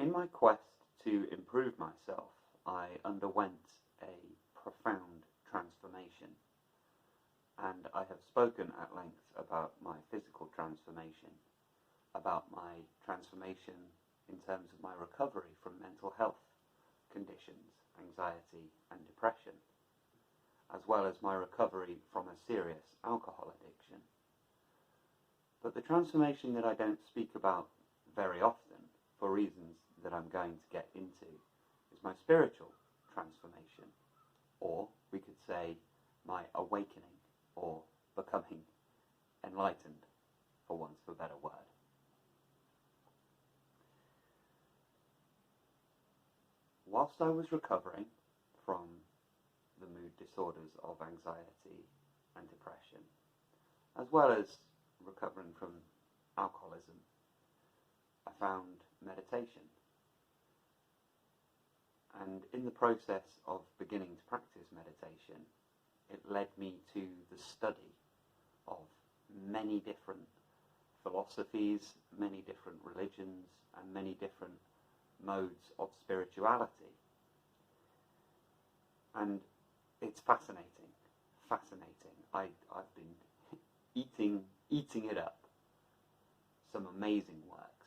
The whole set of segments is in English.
In my quest to improve myself, I underwent a profound transformation, and I have spoken at length about my physical transformation, about my transformation in terms of my recovery from mental health conditions, anxiety and depression, as well as my recovery from a serious alcohol addiction. But the transformation that I don't speak about very often, for reasons that I'm going to get into, is my spiritual transformation, or we could say my awakening, or becoming enlightened, for want of a better word. Whilst I was recovering from the mood disorders of anxiety and depression, as well as recovering from alcoholism, I found meditation. And in the process of beginning to practice meditation, it led me to the study of many different philosophies, many different religions, and many different modes of spirituality. And it's fascinating. I've been eating it up. Some amazing works.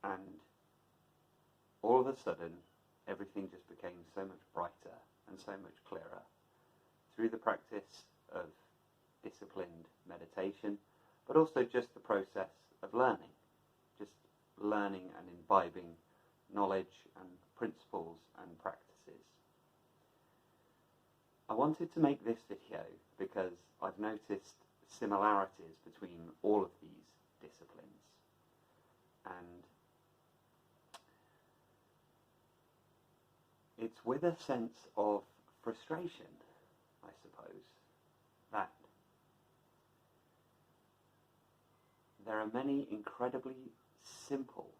And all of a sudden, everything just became so much brighter and so much clearer through the practice of disciplined meditation, but also just the process of learning and imbibing knowledge and principles and practices. I wanted to make this video because I've noticed similarities between all of these disciplines, and it's with a sense of frustration, I suppose, that there are many incredibly simple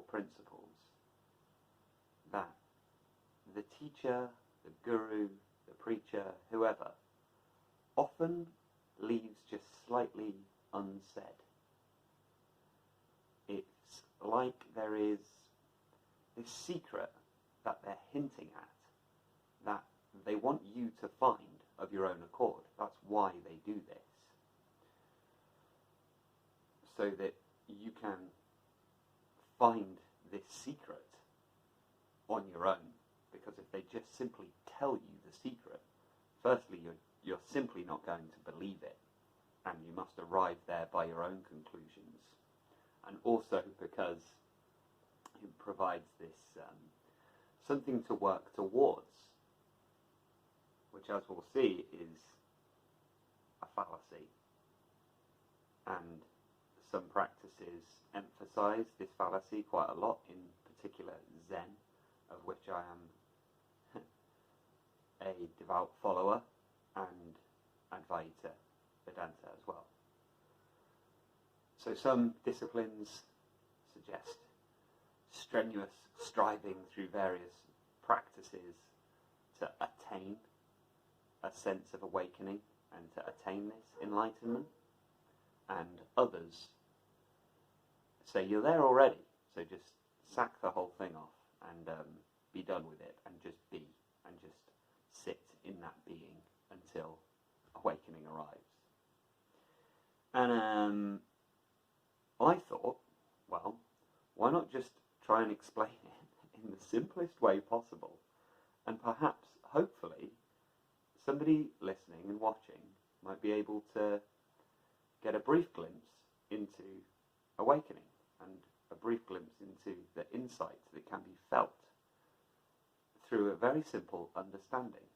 principles that the teacher, the guru, the preacher, whoever, often leaves just slightly unsaid. It's like there is this secret that they're hinting at, that they want you to find of your own accord. That's why they do this. So that you can find this secret on your own. Because if they just simply tell you the secret, firstly, you're simply not going to believe it, and you must arrive there by your own conclusions. And also because it provides this something to work towards, which, as we'll see, is a fallacy. And some practices emphasize this fallacy quite a lot, in particular Zen, of which I am a devout follower, and Advaita Vedanta as well. So some disciplines suggest strenuous striving through various practices to attain a sense of awakening and to attain this enlightenment, and others say you're there already, so just sack the whole thing off and be done with it, and just be, and just sit in that being until awakening arrives. And I thought, well, why not just try and explain it in the simplest way possible, and perhaps, hopefully, somebody listening and watching might be able to get a brief glimpse into awakening, and a brief glimpse into the insight that can be felt through a very simple understanding.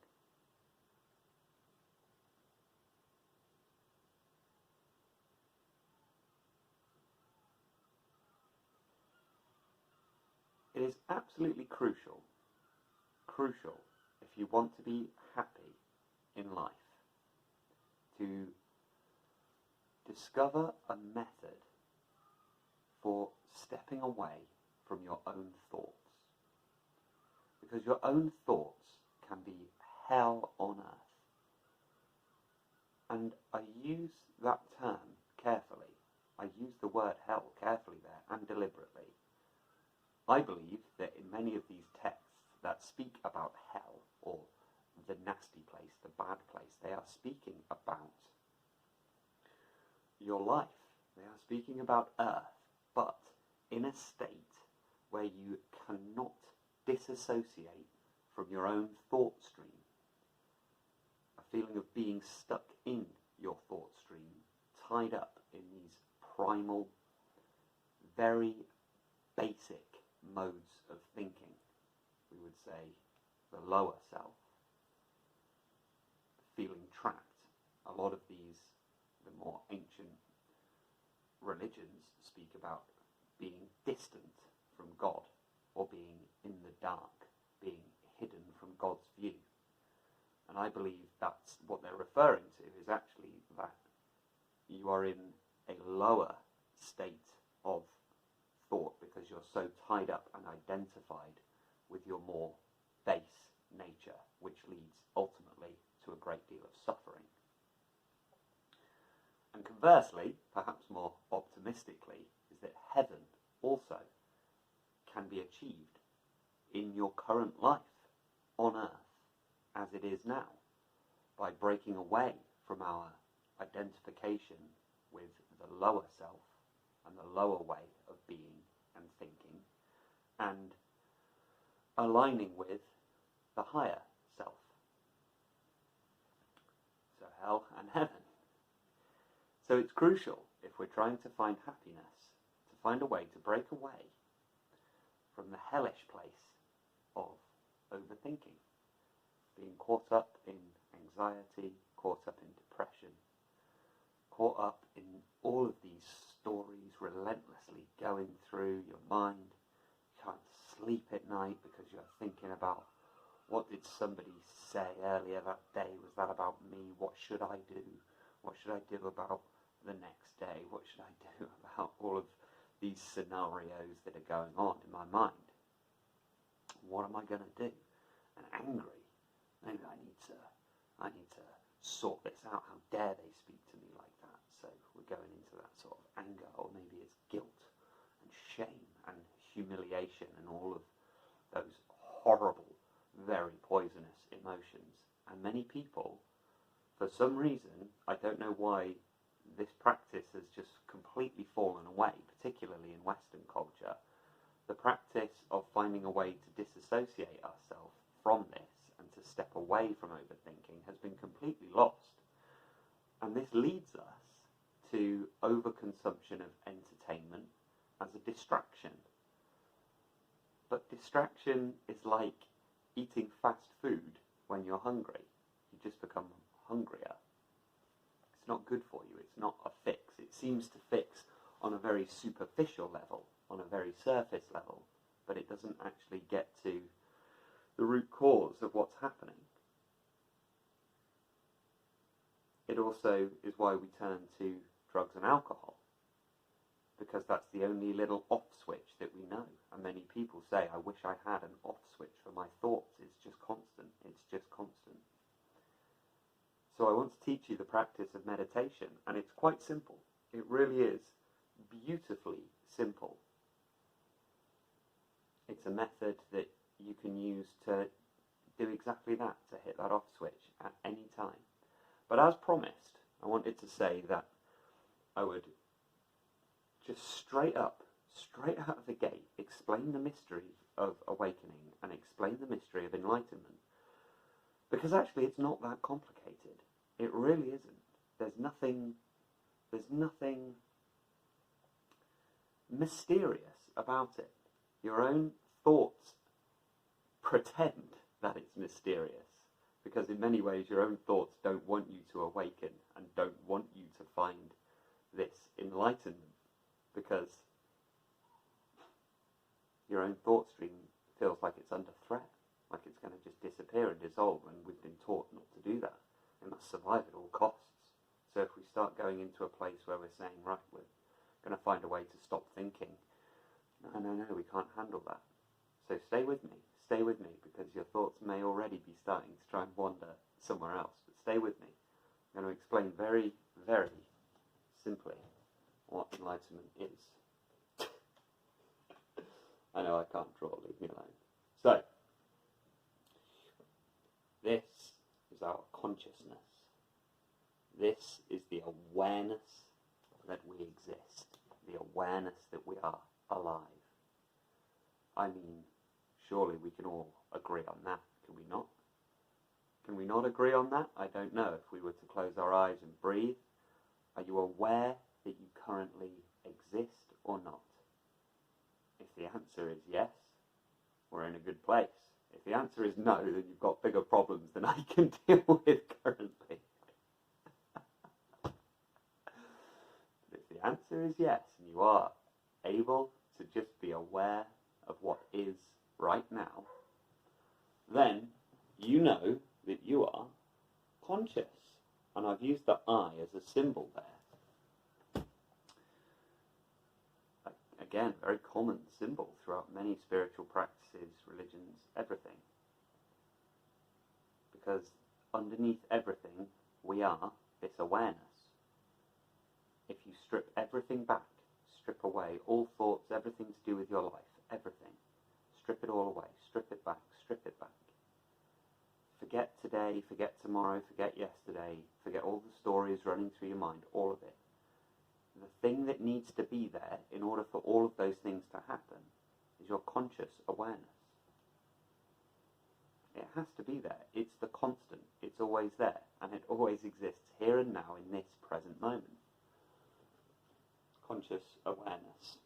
It is absolutely crucial if you want to be happy in life, to discover a method for stepping away from your own thoughts. Because your own thoughts can be hell on earth. And I use that term carefully. I use the word hell I believe that in many of these texts that speak about hell or the nasty place, the bad place, they are speaking about your life. They are speaking about earth, but in a state where you cannot disassociate from your own thought stream. A feeling of being stuck in your thought stream, tied up in these primal, very basic modes of thinking. We would say the lower self. Feeling trapped. A lot of these, the more ancient religions speak about being distant from God, or being in the dark, being hidden from God's view. And I believe that's what they're referring to, is actually that you are in a lower state of thought because you're so tied up and identified with your more base nature, which leads ultimately to a great deal of suffering. And conversely, perhaps more optimistically, is that heaven also can be achieved in your current life on earth as it is now, by breaking away from our identification with the lower self and the lower way of being and thinking, and aligning with the higher self. So hell and heaven. So it's crucial, if we're trying to find happiness, to find a way to break away from the hellish place of overthinking, being caught up in anxiety, caught up in depression, caught up in all of these stories relentlessly going through your mind. You can't sleep at night because you're thinking about, what did somebody say earlier that day? Was that about me? What should I do? What should I do about the next day? What should I do about all of these scenarios that are going on in my mind? What am I going to do? And angry. Maybe I need to sort this out. How dare they speak to me like that? So we're going into that sort of anger, or maybe it's guilt and shame and humiliation and all of those horrible, very poisonous emotions. And many people, for some reason, I don't know why, this practice has just completely fallen away, particularly in Western culture. The practice of finding a way to disassociate ourselves from this and to step away from overthinking has been completely lost. And this leads us to overconsumption of entertainment as a distraction. But distraction is like eating fast food when you're hungry. You just become hungrier. It's not good for you. It's not a fix. It seems to fix on a very superficial level, on a very surface level, but it doesn't actually get to the root cause of what's happening. It also is why we turn to drugs and alcohol, because that's the only little off switch that we know. And many people say, I wish I had an off switch for my thoughts. It's just constant. It's just constant. So I want to teach you the practice of meditation, and it's quite simple. It really is beautifully simple. It's a method that you can use to do exactly that, to hit that off switch at any time. But as promised, I wanted to say that I would just straight out of the gate, explain the mystery of awakening and explain the mystery of enlightenment. Because actually it's not that complicated. It really isn't. There's nothing mysterious about it. Your own thoughts pretend that it's mysterious, because in many ways your own thoughts don't want you to awaken and don't want you to find this enlightenment, because your own thought stream feels like it's under threat, like it's going to just disappear and dissolve, and we've been taught not to do that. It must survive at all costs. So if we start going into a place where we're saying, right, we're going to find a way to stop thinking, no, we can't handle that. So stay with me, because your thoughts may already be starting to try and wander somewhere else, but stay with me. I'm going to explain very, very simply what enlightenment is. I know I can't draw, leave me alone. So, this is our consciousness. This is the awareness that we exist, the awareness that we are alive. I mean, surely we can all agree on that, can we not? Can we not agree on that? I don't know. If we were to close our eyes and breathe, are you aware that you currently exist or not? If the answer is yes, we're in a good place. If the answer is no, then you've got bigger problems than I can deal with currently. If the answer is yes, and you are able to just be aware of what is right now, then you know that you are conscious. And I've used the I as a symbol there. Again, very common symbol throughout many spiritual practices, religions, everything. Because underneath everything, we are this awareness. If you strip everything back, strip away all thoughts, everything to do with your life, everything, strip it all away, strip it back, strip it back. Forget today, forget tomorrow, forget yesterday, forget all the stories running through your mind, all of it. The thing that needs to be there in order for all of those things to happen is your conscious awareness. It has to be there. It's the constant. It's always there. And it always exists here and now in this present moment. Conscious awareness.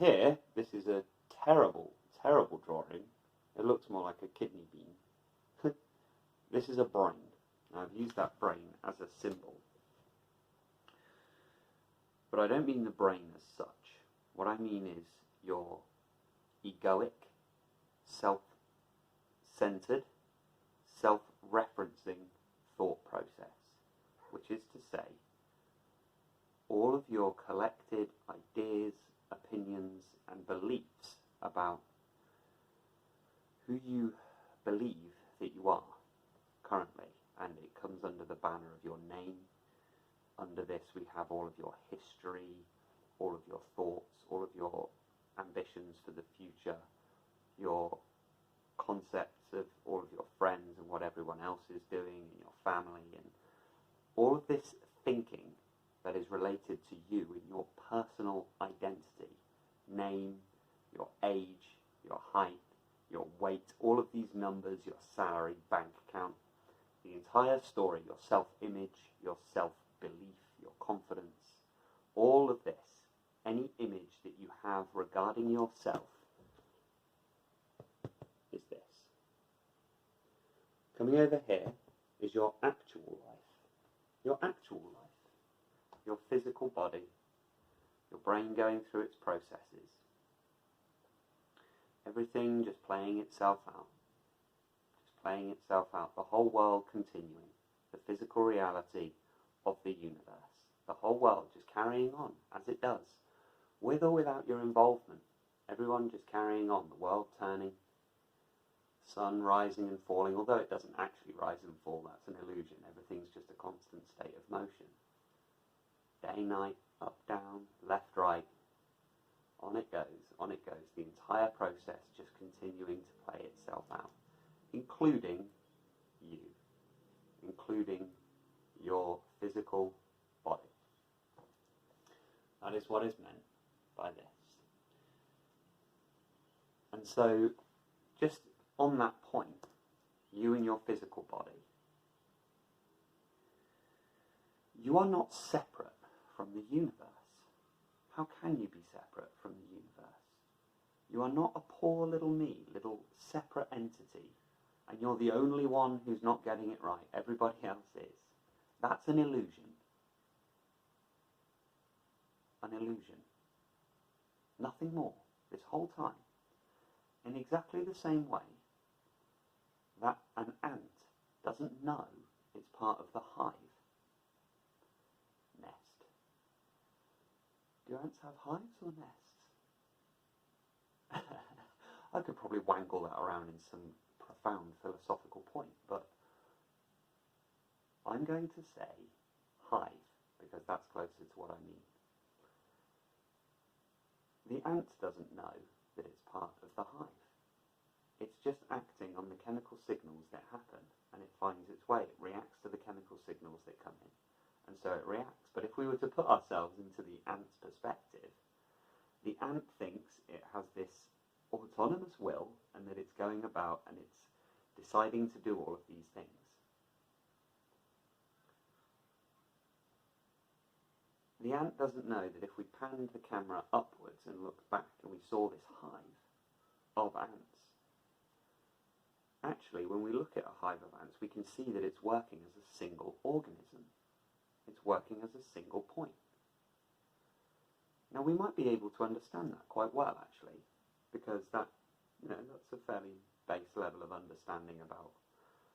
Here, this is a terrible, terrible drawing. It looks more like a kidney bean. This is a brain. Now, I've used that brain as a symbol. But I don't mean the brain as such. What I mean is your egoic, self-centered, self-referencing thought process, which is to say, all of your collected ideas, opinions, and beliefs about who you believe that you are currently, and it comes under the banner of your name. Under this we have all of your history, all of your thoughts, all of your ambitions for the future, your concepts of all of your friends and what everyone else is doing, and your family, and all of this thinking that is related to you in your personal identity, name, your age, your height, your weight, all of these numbers, your salary, bank account, the entire story, your self-image, your self-belief, your confidence, all of this, any image that you have regarding yourself is this. Coming over here is your actual life. Your actual life. Your physical body. Your brain going through its processes. Everything just playing itself out. Just playing itself out. The whole world continuing. The physical reality of the universe. The whole world just carrying on as it does. With or without your involvement. Everyone just carrying on. The world turning. Sun rising and falling. Although it doesn't actually rise and fall. That's an illusion. Everything's just a constant state of motion. Day, night, up, down, left, right. On it goes, on it goes. The entire process just continuing to play itself out. Including you. Including your physical body. That is what is meant by this. And so, just on that point, you and your physical body, you are not separate from the universe. How can you be separate from the universe? You are not a poor little me, little separate entity, and you're the only one who's not getting it right. Everybody else is. That's an illusion. An illusion. Nothing more. This whole time. In exactly the same way that an ant doesn't know it's part of the hive nest. Do ants have hives or nests? I could probably wangle that around in some profound philosophical point, but I'm going to say hive because that's closer to what I mean. The ant doesn't know that it's part of the hive. It's just acting on the chemical signals that happen, and it finds its way. It reacts to the chemical signals that come in, and so it reacts. But if we were to put ourselves into the ant's perspective, the ant thinks it has this autonomous will, and that it's going about and it's deciding to do all of these things. The ant doesn't know that if we panned the camera upwards and looked back and we saw this hive of ants, actually when we look at a hive of ants we can see that it's working as a single organism. It's working as a single point. Now we might be able to understand that quite well actually, because that's a fairly base level of understanding about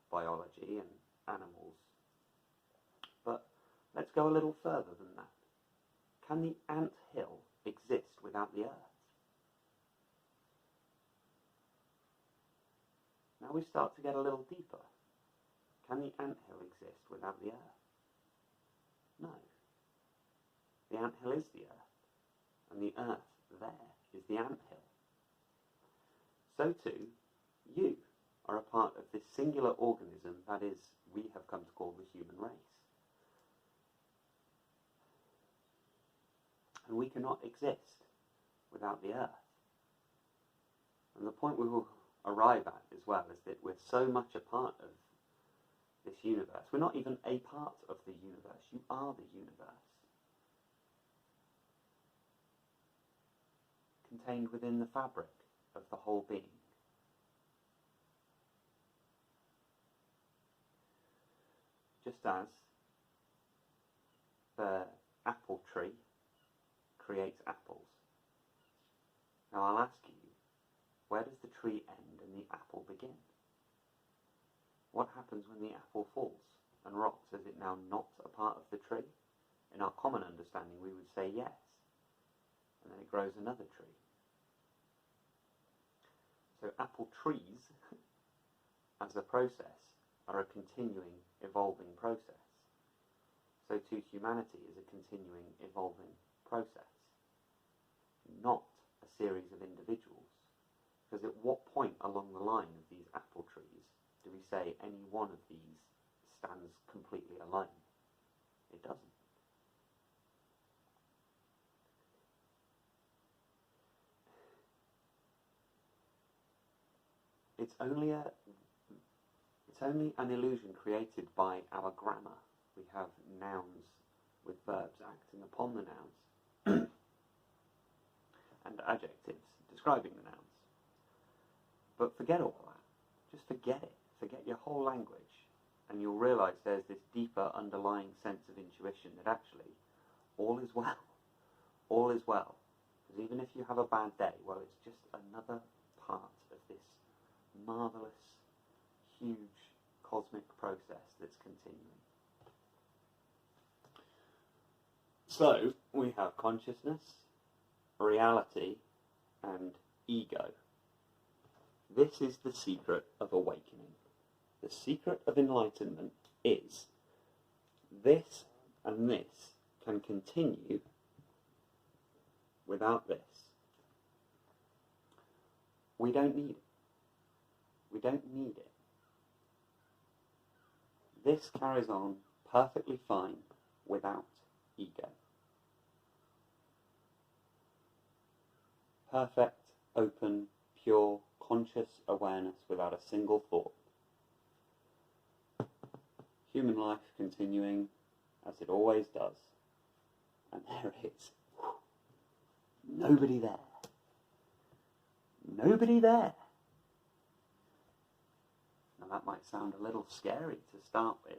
biology and animals. But let's go a little further than that. Can the ant hill exist without the earth? Now we start to get a little deeper. Can the ant hill exist without the earth? No. The ant hill is the earth, and the earth there is the ant hill. So too, you are a part of this singular organism that is, we have come to call the human race. And we cannot exist without the earth. And the point we will arrive at as well is that we're so much a part of this universe. We're not even a part of the universe. You are the universe. Contained within the fabric of the whole being. Just as the apple tree creates apples. Now I'll ask you, where does the tree end and the apple begin? What happens when the apple falls and rots? Is it now not a part of the tree? In our common understanding we would say yes. And then it grows another tree. So apple trees, as a process, are a continuing, evolving process. So too humanity is a continuing, evolving process. Not a series of individuals. Because at what point along the line of these apple trees do we say any one of these stands completely alone? It doesn't. It's only an illusion created by our grammar. We have nouns with verbs acting upon the nouns and adjectives describing the nouns. But forget all that. Just forget it. Forget your whole language, and you'll realise there's this deeper underlying sense of intuition that actually all is well. All is well. Because even if you have a bad day, well, it's just another part of this marvellous, huge, cosmic process that's continuing. So, we have consciousness, reality, and ego. This is the secret of awakening. The secret of enlightenment is this and this can continue without this. We don't need it. We don't need it. This carries on perfectly fine without ego. Perfect, open, pure, conscious awareness without a single thought. Human life continuing as it always does. And there it is. Nobody there. Nobody there. Now that might sound a little scary to start with.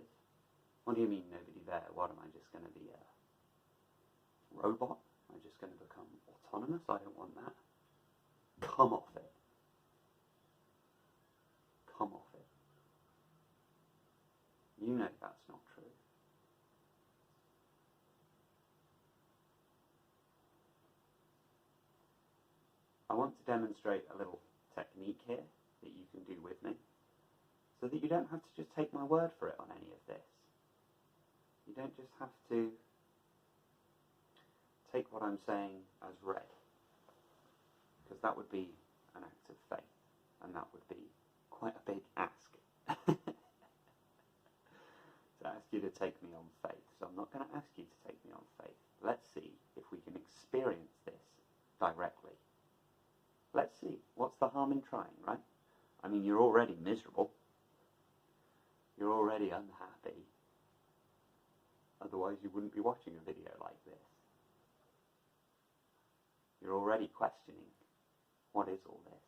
What do you mean nobody there? What, am I just going to be a robot? Am I just going to become autonomous? I don't want that. Come off it. Come off it. You know that's not true. I want to demonstrate a little technique here that you can do with me, so that you don't have to just take my word for it on any of this. You don't just have to take what I'm saying as read. because that would be an act of faith, and that would be quite a big ask. To ask you to take me on faith. So I'm not going to ask you to take me on faith. Let's see if we can experience this directly. Let's see. What's the harm in trying, right? I mean, you're already miserable. You're already unhappy. Otherwise you wouldn't be watching a video like this. You're already questioning, what is all this?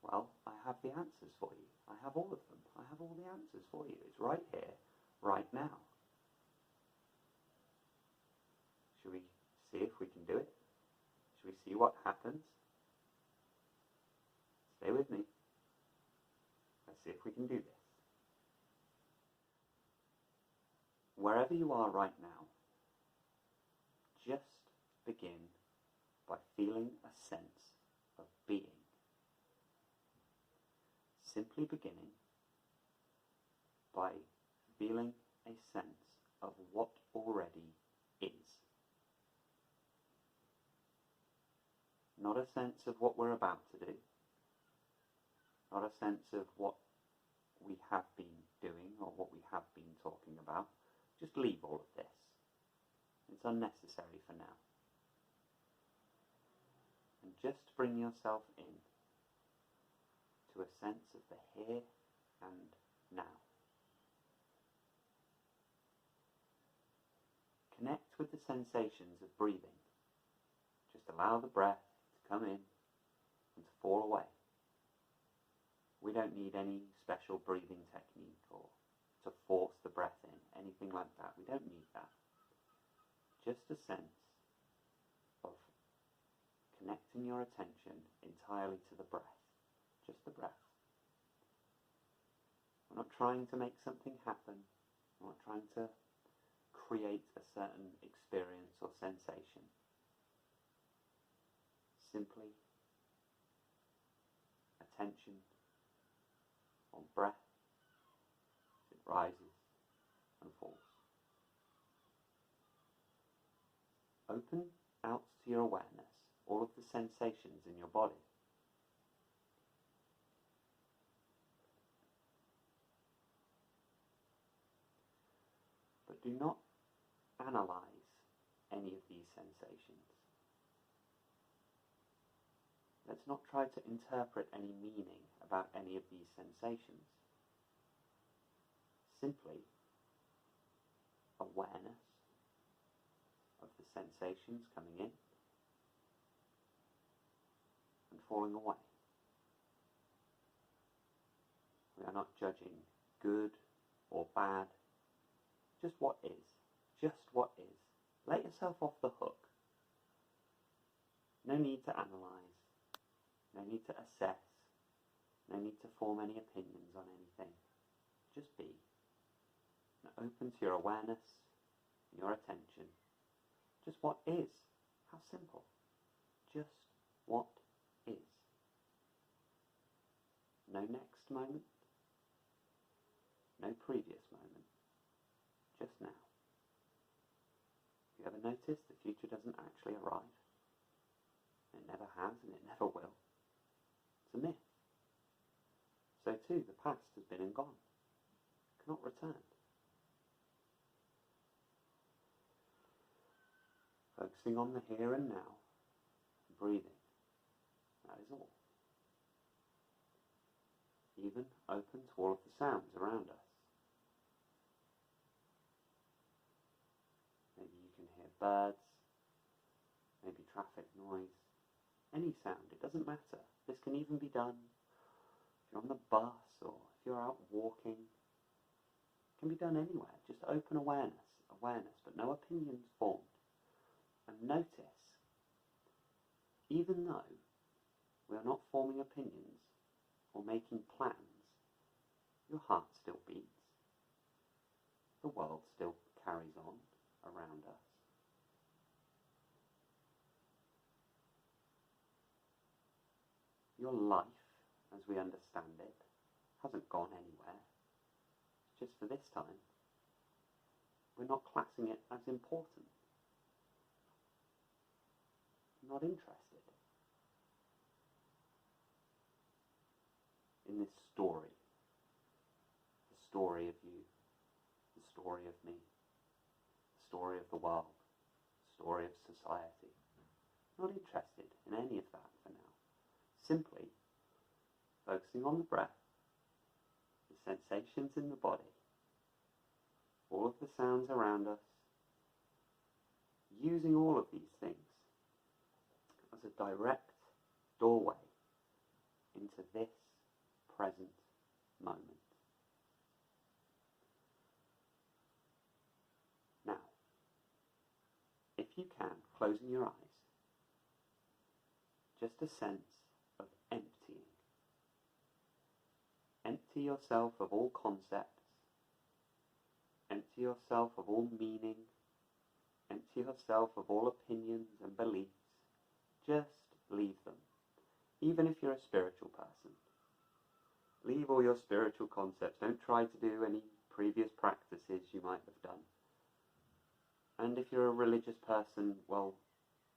Well, I have the answers for you. I have all of them. I have all the answers for you. It's right here, right now. Should we see if we can do it? Should we see what happens? Stay with me. Let's see if we can do this. Wherever you are right now, just begin by feeling a sense of being. Simply beginning by feeling a sense of what already is. Not a sense of what we're about to do. Not a sense of what we have been doing or what we have been talking about. Just leave all of this. It's unnecessary for now. And just bring yourself in to a sense of the here and now. Connect with the sensations of breathing. Just allow the breath to come in and to fall away. We don't need any special breathing technique or to force the breath in, anything like that. We don't need that. Just a sense of connecting your attention entirely to the breath. Just the breath. We're not trying to make something happen. We're not trying to create a certain experience or sensation. Simply attention on breath. It rises and falls. Open out to your awareness all of the sensations in your body. But do not analyze any of these sensations. Let's not try to interpret any meaning about any of these sensations. Simply awareness of the sensations coming in and falling away. We are not judging good or bad, just what is. Just what is. Let yourself off the hook. No need to analyse. No need to assess. No need to form any opinions on anything. Just be. And open to your awareness, your attention. Just what is. How simple. Just what is. No next moment. No previous moment. Just now. Have you ever noticed the future doesn't actually arrive? It never has and it never will. It's a myth. So too, the past has been and gone. It cannot return. Focusing on the here and now, breathing. That is all. Even open to all of the sounds around us. Maybe you can hear birds, maybe traffic noise, any sound, it doesn't matter. This can even be done if you're on the bus or if you're out walking. It can be done anywhere. Just open awareness, but no opinions formed. And notice, even though we are not forming opinions or making plans, your heart still beats. The world still carries on around us. Your life, as we understand it, hasn't gone anywhere. Just for this time, we're not classing it as important. Not interested. in this story. The story of you, the story of me, the story of the world, the story of society. Not interested in any of that for now. Simply focusing on the breath, the sensations in the body, all of the sounds around us, using all of these things as a direct doorway into this present moment. Now, if you can, closing your eyes, just a sense of emptying. Empty yourself of all concepts. Empty yourself of all meaning. Empty yourself of all opinions and beliefs. Just leave them. Even if you're a spiritual person. Leave all your spiritual concepts. Don't try to do any previous practices you might have done. And if you're a religious person, well,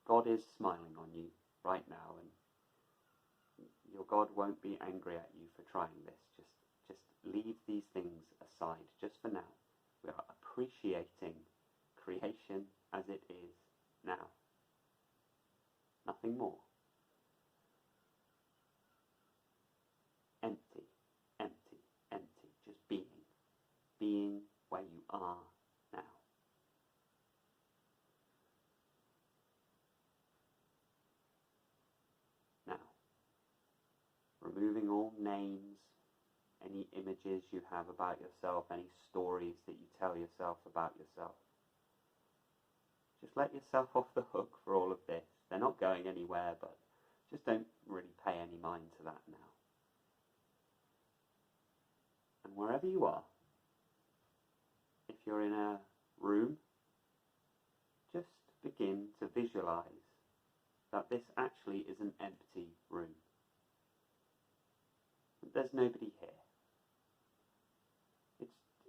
God is smiling on you right now, and your God won't be angry at you for trying this. Just leave these things aside, just for now. We are appreciating creation as it is now. Nothing more. Empty, empty, empty. Just being. Being where you are now. Now, removing all names, any images you have about yourself, any stories that you tell yourself about yourself. Just let yourself off the hook for all of this. They're not going anywhere, but just don't really pay any mind to that now. And wherever you are, if you're in a room, just begin to visualize that this actually is an empty room. There's nobody here.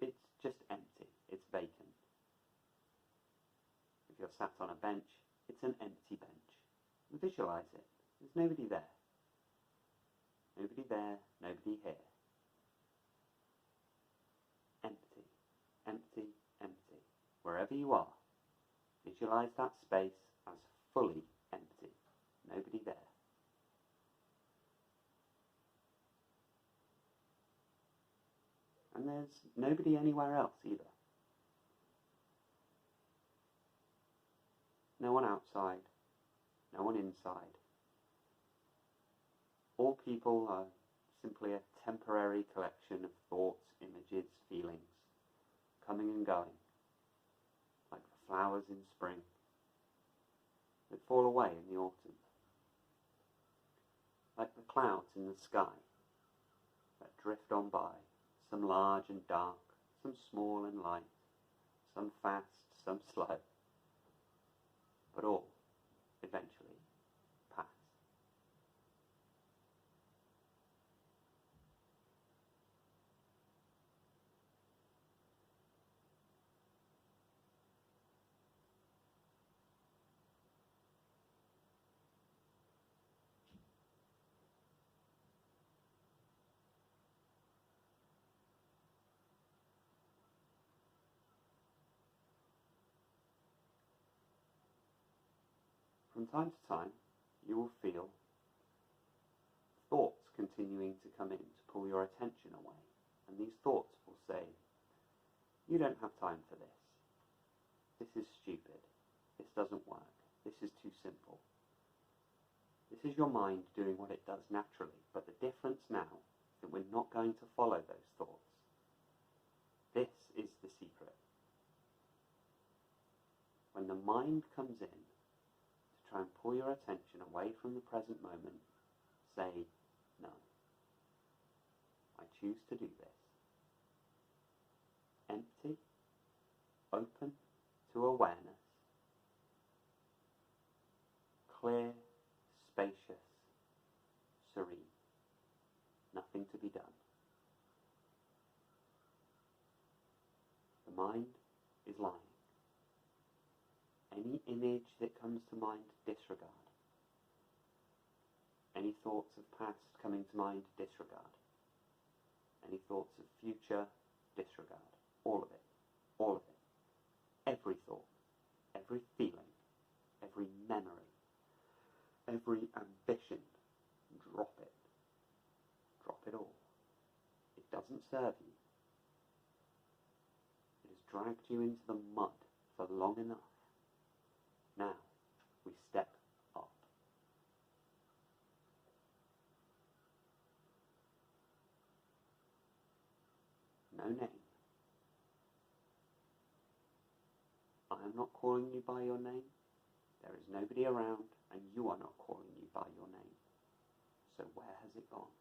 It's just empty. It's vacant. If you're sat on a bench, it's an empty bench. Visualize it. There's nobody there. Nobody there, nobody here. Empty, empty, empty. Wherever you are, visualize that space as fully empty. Nobody there. And there's nobody anywhere else either. No one outside, no one inside. All people are simply a temporary collection of thoughts, images, feelings, coming and going, like the flowers in spring that fall away in the autumn, like the clouds in the sky that drift on by, some large and dark, some small and light, some fast, some slow, but all eventually pass. From time to time, you will feel thoughts continuing to come in to pull your attention away. And these thoughts will say, you don't have time for this. This is stupid. This doesn't work. This is too simple. This is your mind doing what it does naturally. But the difference now is that we're not going to follow those thoughts. This is the secret. When the mind comes in, try and pull your attention away from the present moment, say, no. I choose to do this. Empty, open to awareness, clear, spacious, serene. Nothing to be done. The mind is lying. Any image that comes to mind, disregard. Any thoughts of past coming to mind, disregard. Any thoughts of future, disregard. All of it. All of it. Every thought, every feeling, every memory, every ambition. Drop it. Drop it all. It doesn't serve you. It has dragged you into the mud for long enough. Now, we step up. No name. I am not calling you by your name. There is nobody around, and you are not calling you by your name. So where has it gone?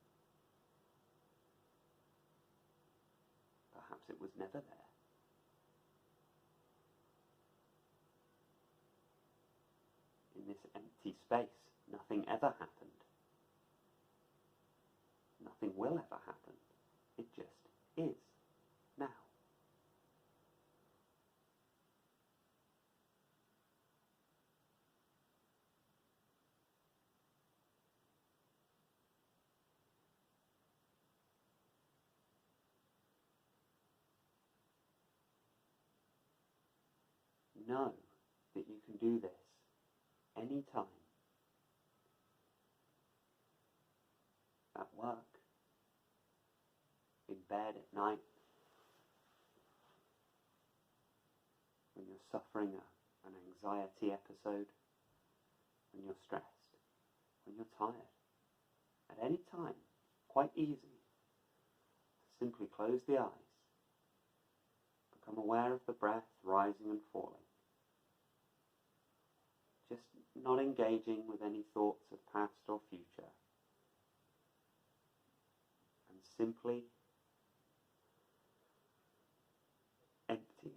Perhaps it was never there. In this empty space, nothing ever happened. Nothing will ever happen. It just is, now. Know that you can do this anytime. At work, in bed at night, when you're suffering an anxiety episode, when you're stressed, when you're tired. At any time, quite easy. Simply close the eyes. Become aware of the breath rising and falling. Just not engaging with any thoughts of past or future. And simply emptying.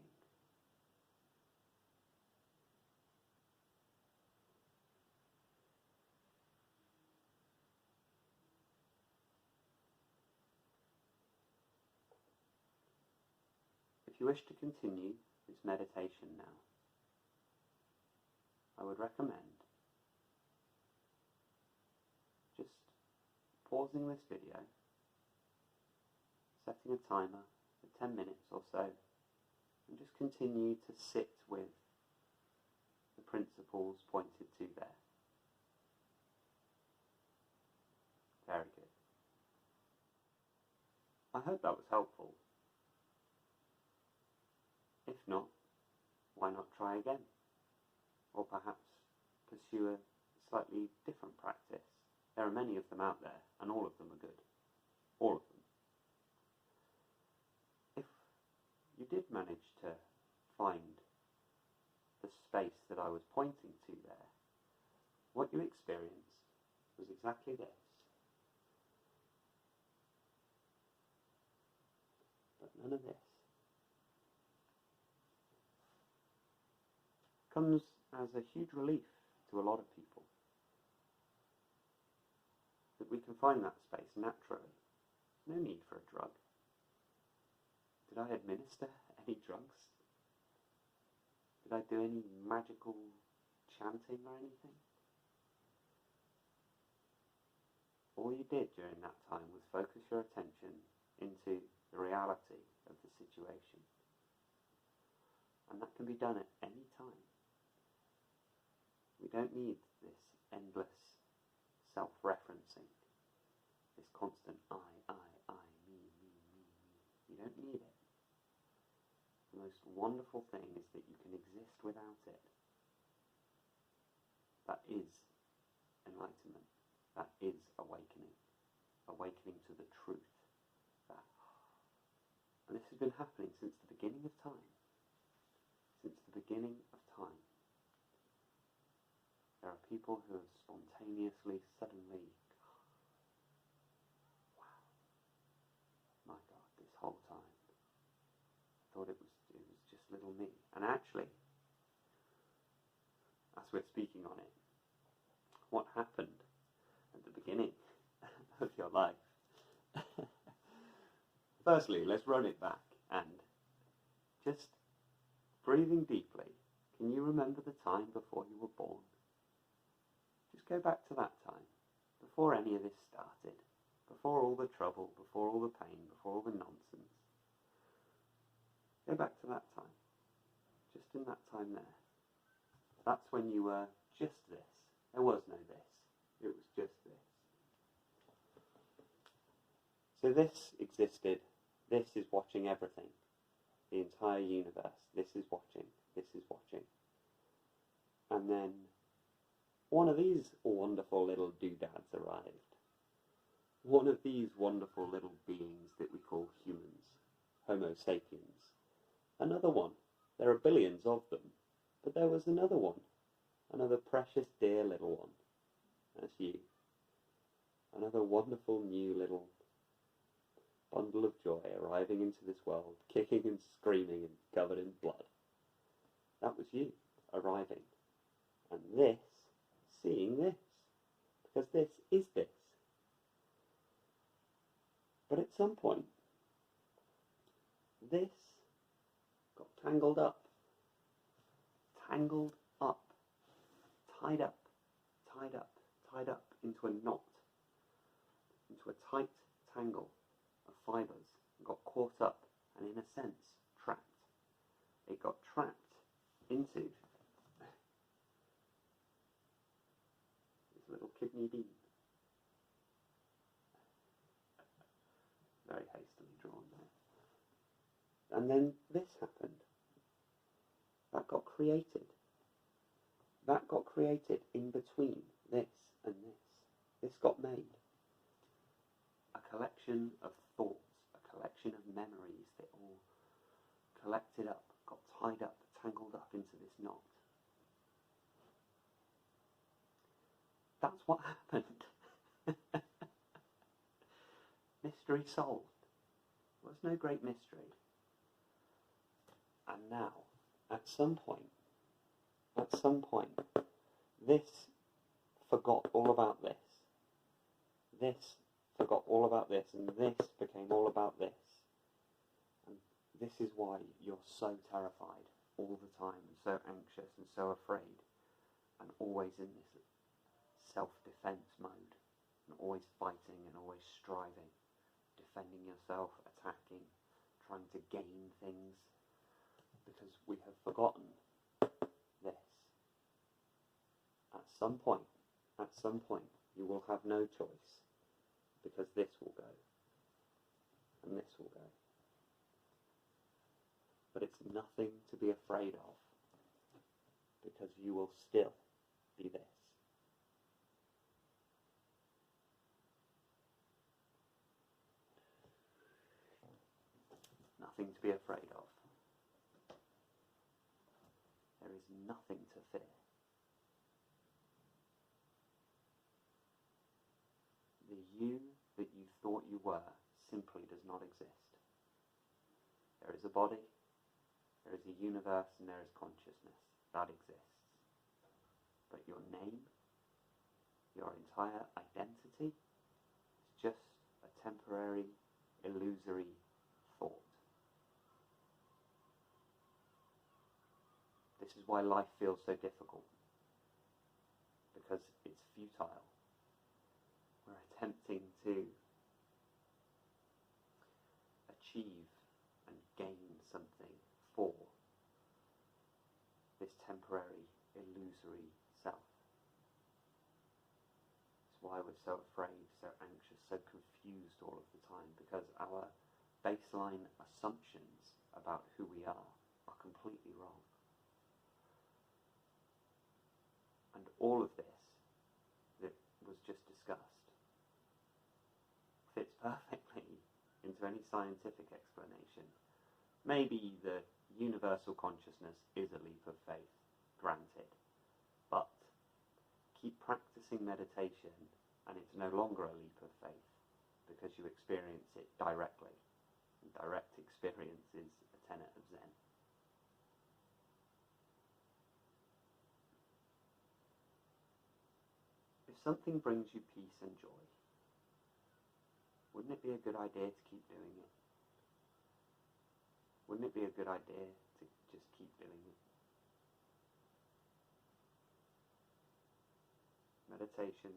If you wish to continue this meditation now, I would recommend just pausing this video, setting a timer for 10 minutes or so, and just continue to sit with the principles pointed to there. Very good. I hope that was helpful. If not, why not try again? Or perhaps pursue a slightly different practice. There are many of them out there, and all of them are good. All of them. If you did manage to find the space that I was pointing to there, what you experienced was exactly this. But none of this. Comes as a huge relief to a lot of people. That we can find that space naturally. No need for a drug. Did I administer any drugs? Did I do any magical chanting or anything? All you did during that time was focus your attention into the reality of the situation. And that can be done at any time. We don't need this endless self-referencing, this constant I, me. You don't need it. The most wonderful thing is that you can exist without it. That is enlightenment. That is awakening. Awakening to the truth. And this has been happening since the beginning of time. Since the beginning of time. There are people who have spontaneously, suddenly, wow, my God, this whole time, I thought it was just little me. And actually, as we're speaking on it, what happened at the beginning of your life? Firstly, let's run it back and just breathing deeply. Can you remember the time before you were born? Just go back to that time, before any of this started, before all the trouble, before all the pain, before all the nonsense. Go back to that time. Just in that time there. That's when you were just this. There was no this. It was just this. So this existed. This is watching everything. The entire universe. This is watching. This is watching. And then one of these wonderful little doodads arrived. One of these wonderful little beings that we call humans. Homo sapiens. Another one. There are billions of them. But there was another one. Another precious dear little one. That's you. Another wonderful new little bundle of joy arriving into this world, kicking and screaming and covered in blood. That was you arriving. And this, seeing this. Because this is this. But at some point, this got tangled up. Tangled up. Tied up. Tied up. Tied up into a knot. Into a tight tangle of fibres. It got caught up and, in a sense, trapped. It got trapped into this little kidney bean. Very hastily drawn there. And then this happened. That got created. That got created in between this and this. This got made. A collection of thoughts, a collection of memories that all collected up, got tied up, tangled up into this knot. That's what happened. Mystery solved. There was no great mystery. And now, at some point, this forgot all about this. This forgot all about this, and this became all about this. And this is why you're so terrified all the time, and so anxious, and so afraid, and always in this self-defense mode, and always fighting, and always striving, defending yourself, attacking, trying to gain things, because we have forgotten this. At some point, you will have no choice, because this will go, and this will go. But it's nothing to be afraid of, because you will still be this. Nothing to be afraid of. There is nothing to fear. The you that you thought you were simply does not exist. There is a body, there is a universe, and there is consciousness. That exists. But your name, your entire identity, is just a temporary, illusory thought. This is why life feels so difficult, because it's futile. We're attempting to achieve and gain something for this temporary, illusory self. It's why we're so afraid, so anxious, so confused all of the time, because our baseline assumptions about who we are completely wrong. And all of this that was just discussed fits perfectly into any scientific explanation. Maybe the universal consciousness is a leap of faith, granted, but keep practicing meditation and it's no longer a leap of faith because you experience it directly. And direct experience is a tenet of Zen. If something brings you peace and joy, wouldn't it be a good idea to keep doing it? Wouldn't it be a good idea to just keep doing it? Meditation,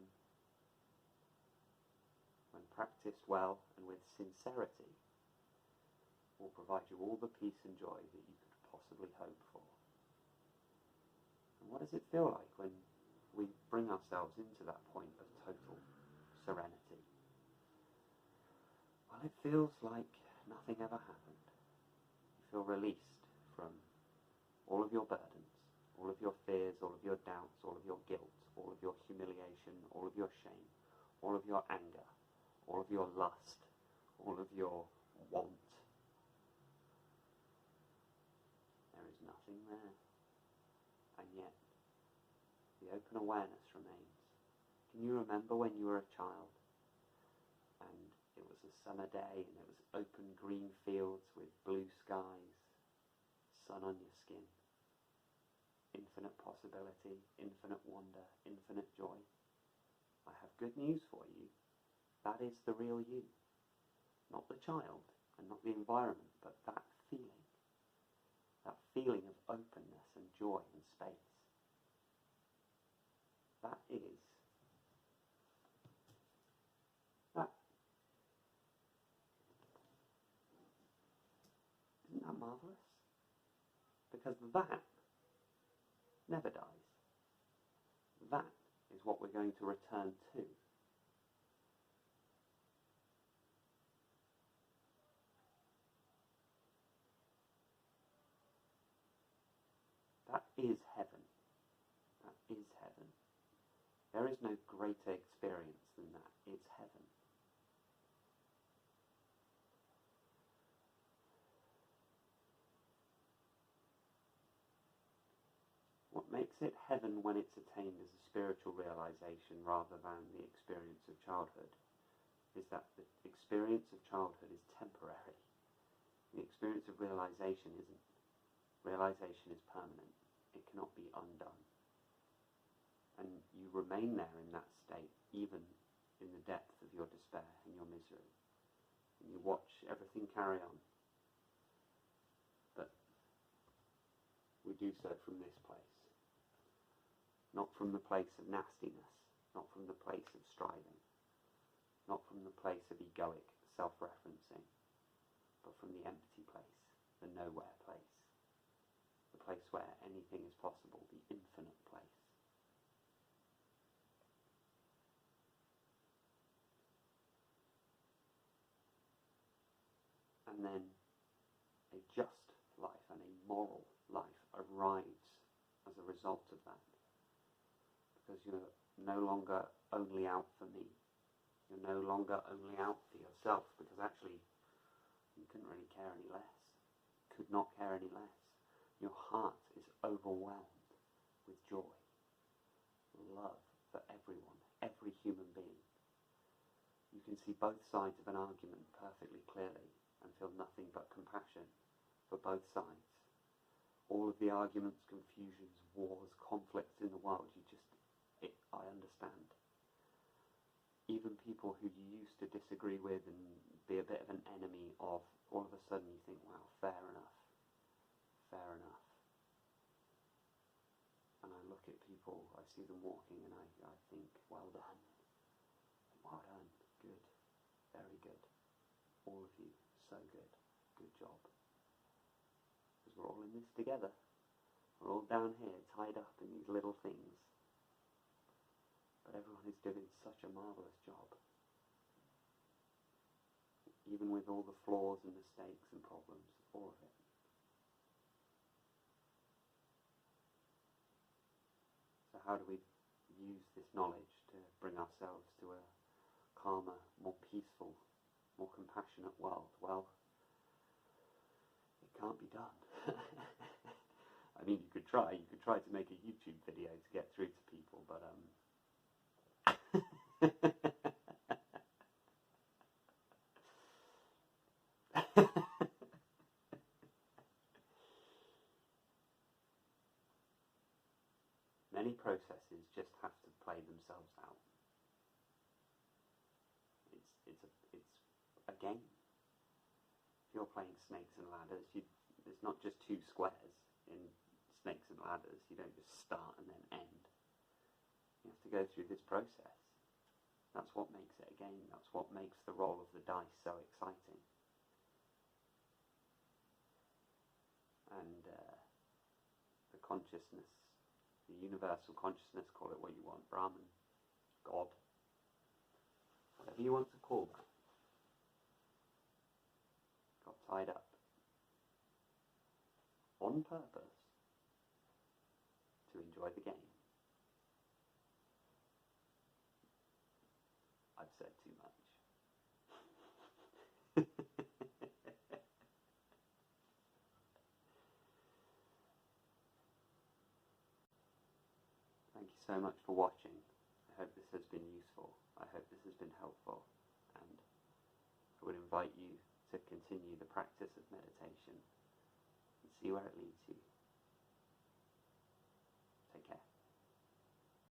when practiced well and with sincerity, will provide you all the peace and joy that you could possibly hope for. And what does it feel like when we bring ourselves into that point of total serenity? Well, it feels like nothing ever happened. You feel released from all of your burdens, all of your fears, all of your doubts, all of your guilt, all of your humiliation, all of your shame, all of your anger, all of your lust, all of your want. There is nothing there. And yet, the open awareness remains. Can you remember when you were a child and it was a summer day and it was open green fields with blue skies, sun on your skin, infinite possibility, infinite wonder, infinite joy? I have good news for you. That is the real you. Not the child and not the environment, but that feeling of openness and joy and space. That is that. Isn't that marvelous? Because that never dies. That is what we're going to return to. That is heaven. That is heaven. There is no greater experience than that. It's heaven. What makes it heaven when it's attained as a spiritual realization rather than the experience of childhood is that the experience of childhood is temporary. The experience of realization isn't. Realization is permanent. It cannot be undone. And you remain there in that state even in the depth of your despair and your misery. And you watch everything carry on. But we do so from this place. Not from the place of nastiness, not from the place of striving, not from the place of egoic self-referencing, but from the empty place, the nowhere place. The place where anything is possible, the infinite place. And then a just life and a moral life arrives as a result of that. Because you're no longer only out for me. You're no longer only out for yourself, because actually you couldn't really care any less. Could not care any less. Your heart is overwhelmed with joy, love for everyone, every human being. You can see both sides of an argument perfectly clearly and feel nothing but compassion for both sides. All of the arguments, confusions, wars, conflicts in the world, I understand. Even people who you used to disagree with and be a bit of an enemy of, all of a sudden you think, wow, fair enough. Fair enough. And I look at people, I see them walking, and I think, well done. Well done. Good. Very good. All of you, so good. Good job. Because we're all in this together. We're all down here, tied up in these little things. But everyone is doing such a marvellous job. Even with all the flaws and mistakes and problems, all of it. So how do we use this knowledge to bring ourselves to a calmer, more peaceful, more compassionate world? Well, it can't be done. I mean, you could try to make a YouTube video to get through to people, but many processes just have to play themselves out. It's a game. If you're playing snakes and ladders, there's not just two squares in snakes and ladders. You don't just start and then end. You have to go through this process. That's what makes it a game. That's what makes the roll of the dice so exciting. And the consciousness, the universal consciousness, call it what you want, Brahman, God, whatever you want to call that, got tied up on purpose to enjoy the game. I've said too much. Thank you so much for watching. I hope this has been useful. I hope this has been helpful. And I would invite you to continue the practice of meditation and see where it leads you.